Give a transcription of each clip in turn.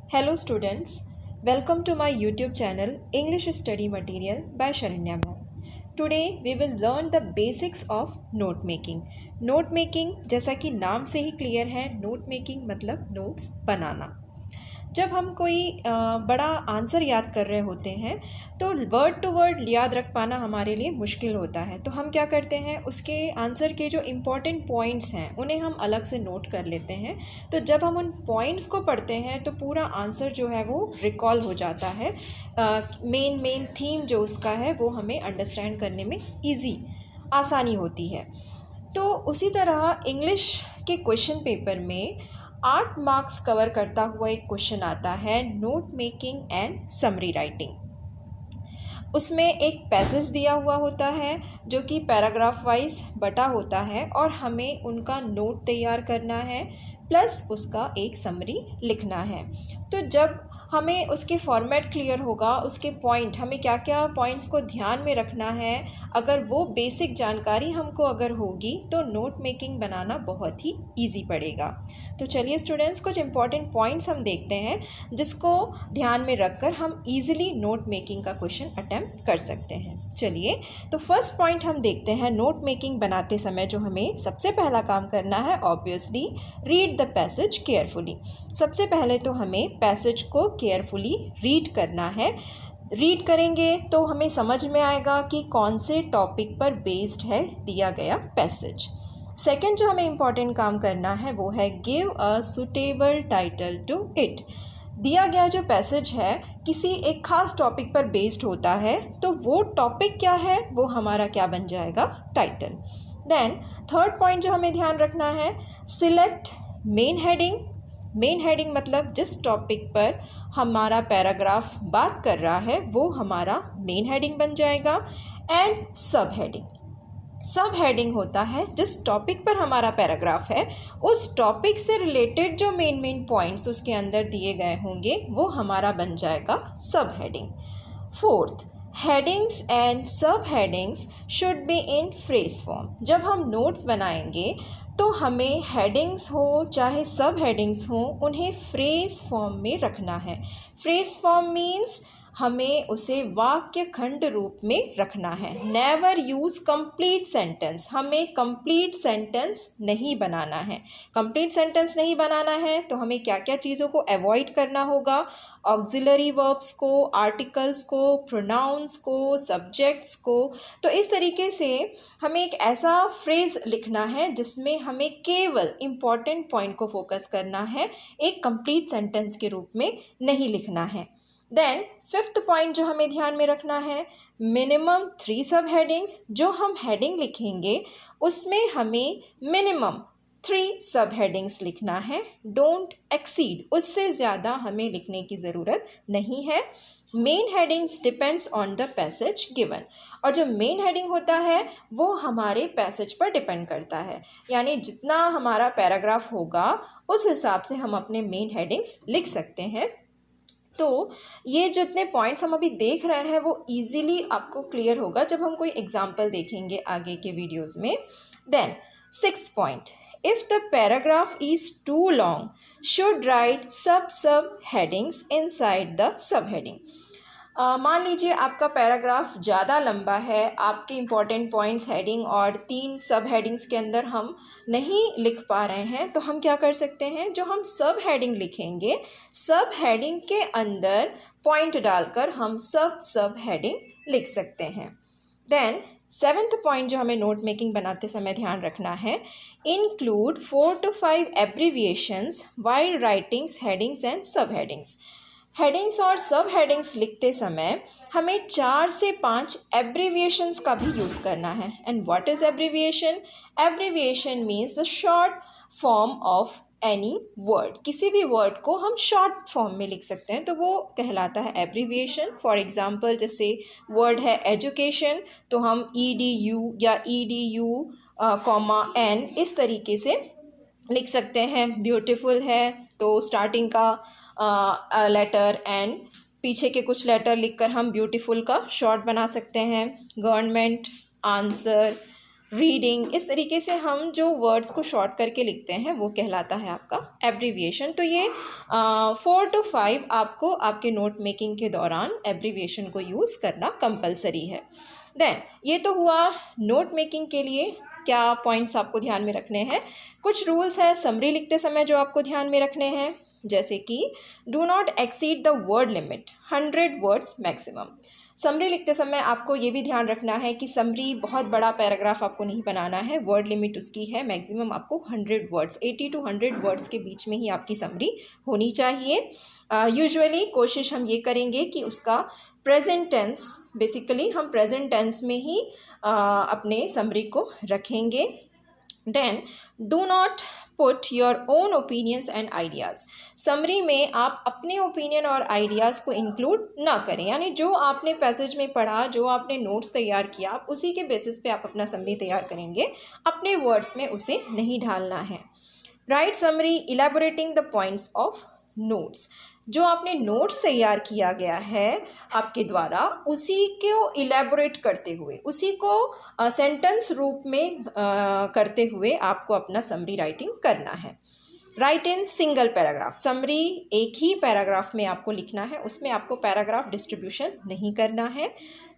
Hello students, welcome to my YouTube channel English Study Material by Sharanya Ma'am. Today we will learn the basics of note making. Note making जैसा कि नाम से ही clear है, note making मतलब notes बनाना। जब हम कोई बड़ा आंसर याद कर रहे होते हैं तो वर्ड टू वर्ड याद रख पाना हमारे लिए मुश्किल होता है, तो हम क्या करते हैं, उसके आंसर के जो इम्पॉर्टेंट पॉइंट्स हैं उन्हें हम अलग से नोट कर लेते हैं। तो जब हम उन पॉइंट्स को पढ़ते हैं तो पूरा आंसर जो है वो रिकॉल हो जाता है। मेन थीम जो उसका है वो हमें अंडरस्टैंड करने में आसानी होती है। तो उसी तरह इंग्लिश के क्वेश्चन पेपर में 8 मार्क्स कवर करता हुआ एक क्वेश्चन आता है, note making and summary writing. उसमें एक पैसेज दिया हुआ होता है जो कि पैराग्राफ वाइज बटा होता है और हमें उनका नोट तैयार करना है प्लस उसका एक समरी लिखना है। तो जब हमें उसके फॉर्मेट क्लियर होगा, उसके पॉइंट, हमें क्या क्या पॉइंट्स को ध्यान में रखना है, अगर वो बेसिक जानकारी हमको अगर होगी तो नोट मेकिंग बनाना बहुत ही इजी पड़ेगा। तो चलिए स्टूडेंट्स, कुछ इंपॉर्टेंट पॉइंट्स हम देखते हैं जिसको ध्यान में रखकर हम इजीली नोट मेकिंग का क्वेश्चन अटेम्प्ट कर सकते हैं। चलिए, तो फर्स्ट पॉइंट हम देखते हैं। नोट मेकिंग बनाते समय जो हमें सबसे पहला काम करना है, obviously read the passage carefully. सबसे पहले तो हमें पैसेज को केयरफुली रीड करना है। रीड करेंगे तो हमें समझ में आएगा कि कौन से टॉपिक पर बेस्ड है दिया गया पैसेज। सेकंड जो हमें इम्पॉर्टेंट काम करना है वो है give a suitable title to it. दिया गया जो पैसेज है किसी एक खास टॉपिक पर बेस्ड होता है, तो वो टॉपिक क्या है वो हमारा क्या बन जाएगा, टाइटल। देन थर्ड पॉइंट जो हमें ध्यान रखना है, select main heading. Main heading मतलब जिस टॉपिक पर हमारा पैराग्राफ बात कर रहा है वो हमारा मेन हेडिंग बन जाएगा। एंड सब हेडिंग, सब हेडिंग होता है जिस टॉपिक पर हमारा पैराग्राफ है उस टॉपिक से रिलेटेड जो मेन पॉइंट्स उसके अंदर दिए गए होंगे वो हमारा बन जाएगा सब हेडिंग। फोर्थ, हेडिंग्स एंड सब headings should be in phrase form. जब हम नोट्स बनाएंगे तो हमें हेडिंग्स हो चाहे सब हेडिंग्स हो उन्हें फ्रेज फॉर्म में रखना है। फ्रेज फॉर्म मीन्स हमें उसे वाक्य खंड रूप में रखना है। नेवर यूज़ कंप्लीट सेंटेंस, हमें कंप्लीट सेंटेंस नहीं बनाना है। कंप्लीट सेंटेंस नहीं बनाना है तो हमें क्या क्या चीज़ों को अवॉइड करना होगा, ऑक्सिलरी वर्ब्स को, आर्टिकल्स को, प्रोनाउंस को, सब्जेक्ट्स को। तो इस तरीके से हमें एक ऐसा फ्रेज़ लिखना है जिसमें हमें केवल इम्पॉर्टेंट पॉइंट को फोकस करना है, एक कंप्लीट सेंटेंस के रूप में नहीं लिखना है। देन फिफ्थ पॉइंट जो हमें ध्यान में रखना है, मिनिमम 3 सब हेडिंग्स। जो हम हेडिंग लिखेंगे उसमें हमें मिनिमम 3 सब हेडिंग्स लिखना है, डोंट एक्सीड, उससे ज़्यादा हमें लिखने की ज़रूरत नहीं है। Main headings depends on the passage given, और जो मेन हेडिंग होता है वो हमारे पैसेज पर डिपेंड करता है, यानी जितना हमारा पैराग्राफ होगा उस हिसाब से हम अपने मेन हेडिंग्स लिख सकते हैं। तो ये जितने पॉइंट्स हम अभी देख रहे हैं वो इजीली आपको क्लियर होगा जब हम कोई एग्जांपल देखेंगे आगे के वीडियोस में। Then sixth point, if the paragraph is too long should write sub headings inside the sub heading. मान लीजिए आपका पैराग्राफ ज़्यादा लंबा है, आपके इम्पॉर्टेंट पॉइंट्स हेडिंग और 3 सब हेडिंग्स के अंदर हम नहीं लिख पा रहे हैं, तो हम क्या कर सकते हैं, जो हम सब हेडिंग लिखेंगे सब हेडिंग के अंदर पॉइंट डालकर हम सब हेडिंग लिख सकते हैं। देन सेवेंथ पॉइंट जो हमें नोट मेकिंग बनाते समय ध्यान रखना है, include 4 to 5 abbreviations while writings headings and सब हेडिंग्स। हेडिंग्स और सब हेडिंग्स लिखते समय हमें 4 से 5 एब्रीविएशंस का भी यूज़ करना है। And what is abbreviation? Abbreviation means the short form of any word. किसी भी वर्ड को हम शॉर्ट फॉर्म में लिख सकते हैं तो वो कहलाता है एब्रीविएशन। फॉर एग्जांपल, जैसे वर्ड है एजुकेशन तो हम EDU या EDU, N इस तरीके से लिख सकते हैं। ब्यूटीफुल है तो स्टार्टिंग का लेटर एंड पीछे के कुछ लेटर लिखकर हम ब्यूटीफुल का शॉर्ट बना सकते हैं। गवर्नमेंट, आंसर, रीडिंग, इस तरीके से हम जो वर्ड्स को शॉर्ट करके लिखते हैं वो कहलाता है आपका एब्रीविएशन। तो ये 4 to 5 आपको आपके नोट मेकिंग के दौरान एब्रीविएशन को यूज़ करना कंपलसरी है। देन ये तो हुआ नोट मेकिंग के लिए क्या पॉइंट्स आपको ध्यान में रखने हैं। कुछ रूल्स हैं समरी लिखते समय जो आपको ध्यान में रखने हैं, जैसे कि do not exceed the word limit, 100 words maximum. Summary लिखते समय आपको ये भी ध्यान रखना है कि समरी बहुत बड़ा पैराग्राफ आपको नहीं बनाना है, वर्ड लिमिट उसकी है मैक्सिमम आपको 100 वर्ड्स, 80 to 100 वर्ड्स के बीच में ही आपकी समरी होनी चाहिए। यूजुअली कोशिश हम ये करेंगे कि उसका प्रेजेंट टेंस, बेसिकली हम प्रेजेंट टेंस में ही अपने समरी को रखेंगे। Then do not put your own opinions and ideas, summary में आप अपने ओपिनियन और आइडियाज़ को इंक्लूड ना करें, यानी जो आपने पैसेज में पढ़ा, जो आपने नोट्स तैयार किया, आप उसी के बेसिस पे आप अपना समरी तैयार करेंगे, अपने वर्ड्स में उसे नहीं ढालना है। Write summary elaborating the points of notes, जो आपने नोट्स तैयार किया गया है आपके द्वारा, उसी को इलेबोरेट करते हुए, उसी को सेंटेंस रूप में करते हुए आपको अपना समरी राइटिंग करना है। Right in single paragraph, summary एक ही पैराग्राफ में आपको लिखना है, उसमें आपको पैराग्राफ डिस्ट्रीब्यूशन नहीं करना है।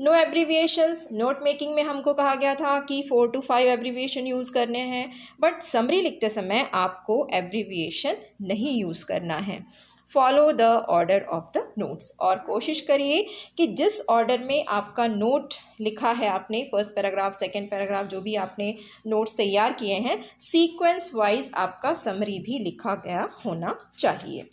नो एब्रीविएशंस, नोट मेकिंग में हमको कहा गया था कि 4 to 5 एब्रीविएशन यूज़ करने हैं, बट समरी लिखते समय आपको एब्रीविएशन नहीं यूज़ करना है। Follow the order of the notes, और कोशिश करिए कि जिस ऑर्डर में आपका नोट लिखा है आपने, फर्स्ट पैराग्राफ, सेकंड पैराग्राफ, जो भी आपने नोट्स तैयार किए हैं, सीक्वेंस वाइज आपका समरी भी लिखा गया होना चाहिए।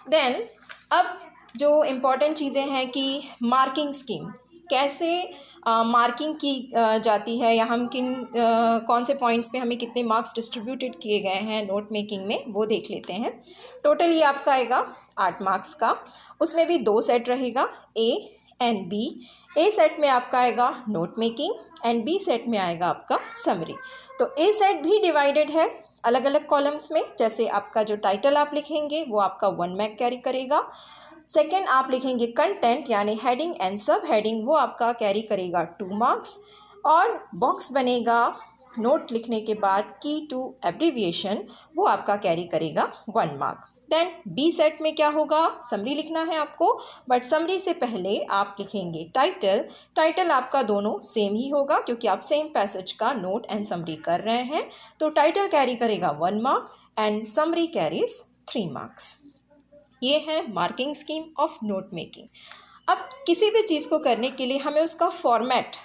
देन अब जो इम्पॉर्टेंट चीज़ें हैं कि मार्किंग स्कीम कैसे मार्किंग की जाती है, या हम कौन से पॉइंट्स पे हमें कितने मार्क्स डिस्ट्रीब्यूटेड किए गए हैं नोट मेकिंग में, वो देख लेते हैं। टोटल ये आपका आएगा 8 मार्क्स का, उसमें भी 2 सेट रहेगा, A and B. A set में आपका आएगा note making and B set में आएगा आपका समरी। तो ए सेट भी डिवाइडेड है अलग अलग कॉलम्स में, जैसे आपका जो टाइटल आप लिखेंगे वो आपका 1 मार्क कैरी करेगा। सेकेंड आप लिखेंगे कंटेंट यानी हेडिंग एंड सब हेडिंग, वो आपका कैरी करेगा 2 मार्क्स। और बॉक्स बनेगा नोट लिखने के बाद की टू एब्रीविएशन, वो आपका कैरी करेगा 1 मार्क। देन बी सेट में क्या होगा, समरी लिखना है आपको, बट समरी से पहले आप लिखेंगे टाइटल। टाइटल आपका दोनों सेम ही होगा क्योंकि आप सेम पैसेज का नोट एंड समरी कर रहे हैं, तो टाइटल कैरी करेगा 1 mark and summary carries 3 marks. ये है marking scheme of note making. अब किसी भी चीज़ को करने के लिए हमें उसका फॉर्मेट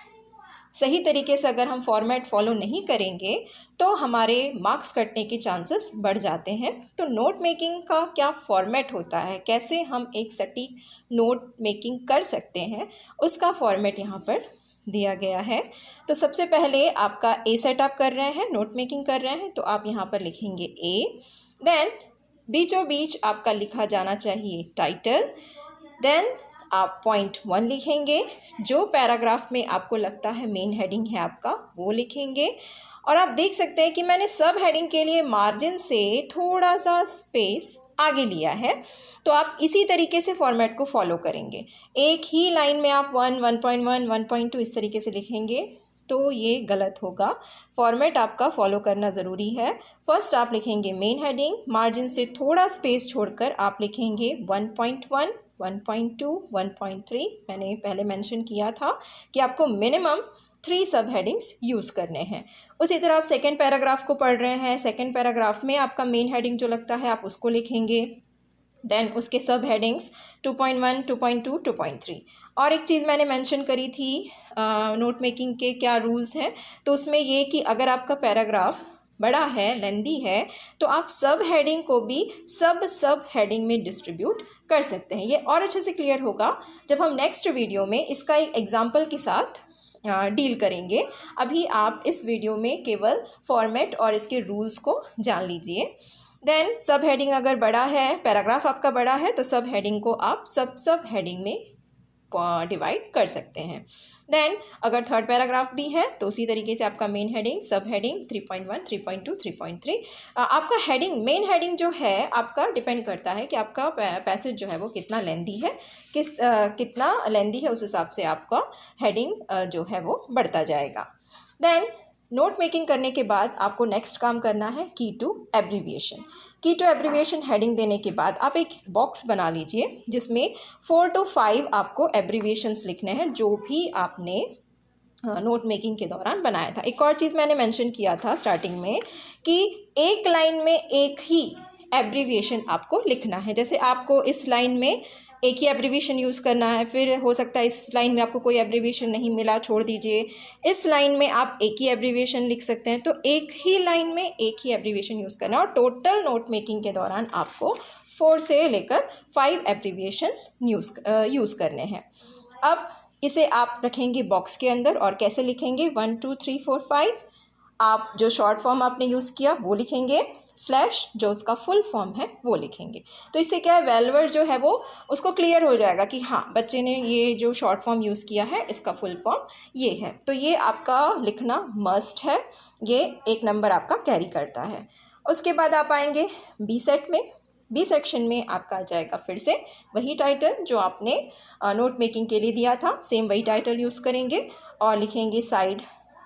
सही तरीके से, अगर हम फॉर्मेट फॉलो नहीं करेंगे तो हमारे मार्क्स कटने के चांसेस बढ़ जाते हैं। तो नोट मेकिंग का क्या फॉर्मेट होता है, कैसे हम एक सटीक नोट मेकिंग कर सकते हैं, उसका फॉर्मेट यहाँ पर दिया गया है। तो सबसे पहले आपका ए सेट आप कर रहे हैं, नोट मेकिंग कर रहे हैं, तो आप यहाँ पर लिखेंगे ए। देन बीचों बीच आपका लिखा जाना चाहिए टाइटल। देन आप पॉइंट 1 लिखेंगे, जो पैराग्राफ में आपको लगता है मेन हेडिंग है आपका वो लिखेंगे। और आप देख सकते हैं कि मैंने सब हेडिंग के लिए मार्जिन से थोड़ा सा स्पेस आगे लिया है, तो आप इसी तरीके से फॉर्मेट को फॉलो करेंगे। एक ही लाइन में आप 1, 1.1, 1.2 इस तरीके से लिखेंगे तो ये गलत होगा। फॉर्मेट आपका फॉलो करना ज़रूरी है। फर्स्ट आप लिखेंगे मेन हेडिंग, मार्जिन से थोड़ा स्पेस छोड़कर आप लिखेंगे 1.1, 1.2, 1.3। मैंने पहले मेंशन किया था कि आपको मिनिमम 3 सब हेडिंग्स यूज़ करने हैं। उसी तरह आप सेकेंड पैराग्राफ को पढ़ रहे हैं, सेकेंड पैराग्राफ में आपका मेन हेडिंग जो लगता है आप उसको लिखेंगे। देन उसके सब हेडिंग्स 2.1, 2.2, 2.3। और एक चीज़ मैंने मेंशन करी थी नोट मेकिंग के क्या रूल्स हैं, तो उसमें ये कि अगर आपका पैराग्राफ बड़ा है, लेंदी है, तो आप सब हेडिंग को भी सब हेडिंग में डिस्ट्रीब्यूट कर सकते हैं। ये और अच्छे से क्लियर होगा जब हम नेक्स्ट वीडियो में इसका एक एग्जाम्पल के साथ डील करेंगे। अभी आप इस वीडियो में केवल फॉर्मेट और इसके रूल्स को जान लीजिए। देन सब हेडिंग अगर बड़ा है, पैराग्राफ आपका बड़ा है, तो सब हेडिंग को आप सब हेडिंग में डिवाइड कर सकते हैं। देन अगर थर्ड पैराग्राफ भी है तो उसी तरीके से आपका मेन हेडिंग, सब हेडिंग 3.1, 3.2, 3.3। आपका हेडिंग, मेन हेडिंग जो है आपका डिपेंड करता है कि आपका पैसेज जो है वो कितना लेंदी है, कितना लेंदी है, उस हिसाब से आपका हेडिंग जो है वो बढ़ता जाएगा। देन नोट मेकिंग करने के बाद आपको नेक्स्ट काम करना है की टू एब्रीविएशन। की टू एब्रीविएशन हेडिंग देने के बाद आप एक बॉक्स बना लीजिए जिसमें 4 to 5 आपको एब्रीविएशंस लिखने हैं जो भी आपने नोट मेकिंग के दौरान बनाया था। एक और चीज़ मैंने मेंशन किया था स्टार्टिंग में कि एक लाइन में एक ही एब्रीविएशन आपको लिखना है। जैसे आपको इस लाइन में एक ही एब्रीविएशन यूज़ करना है, फिर हो सकता है इस लाइन में आपको कोई एब्रीविएशन नहीं मिला, छोड़ दीजिए, इस लाइन में आप एक ही एब्रीविएशन लिख सकते हैं। तो एक ही लाइन में एक ही एब्रीविएशन यूज़ करना है और टोटल नोट मेकिंग के दौरान आपको 4 से लेकर 5 एब्रीविएशंस यूज़ करने हैं। अब इसे आप रखेंगे बॉक्स के अंदर और कैसे लिखेंगे 1 2 3 4 5। आप जो शॉर्ट फॉर्म आपने यूज़ किया वो लिखेंगे, स्लैश जो उसका फुल फॉर्म है वो लिखेंगे। तो इससे क्या है, वेलवर जो है वो उसको क्लियर हो जाएगा कि हाँ बच्चे ने ये जो शॉर्ट फॉर्म यूज़ किया है इसका फुल फॉर्म ये है। तो ये आपका लिखना मस्ट है, ये 1 नंबर आपका कैरी करता है। उसके बाद आप आएंगे बी सेट में। बी सेक्शन में आपका आ जाएगा फिर से वही टाइटल जो आपने नोट मेकिंग के लिए दिया था, सेम वही टाइटल यूज़ करेंगे और लिखेंगे साइड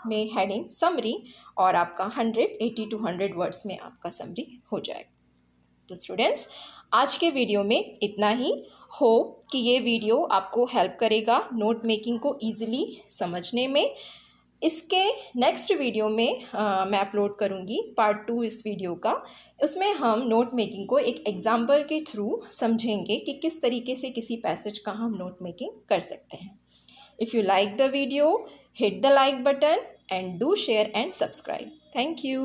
में हेडिंग समरी और आपका 80 to 100 वर्ड्स में आपका समरी हो जाएगा। तो स्टूडेंट्स आज के वीडियो में इतना ही। होप कि ये वीडियो आपको हेल्प करेगा नोट मेकिंग को ईजिली समझने में। इसके नेक्स्ट वीडियो में मैं अपलोड करूँगी पार्ट 2 इस वीडियो का। उसमें हम नोट मेकिंग को एक एग्जाम्पल के थ्रू समझेंगे कि किस तरीके से किसी पैसेज का हम नोट मेकिंग कर सकते हैं। If you like the video, hit the like button and do share and subscribe. Thank you.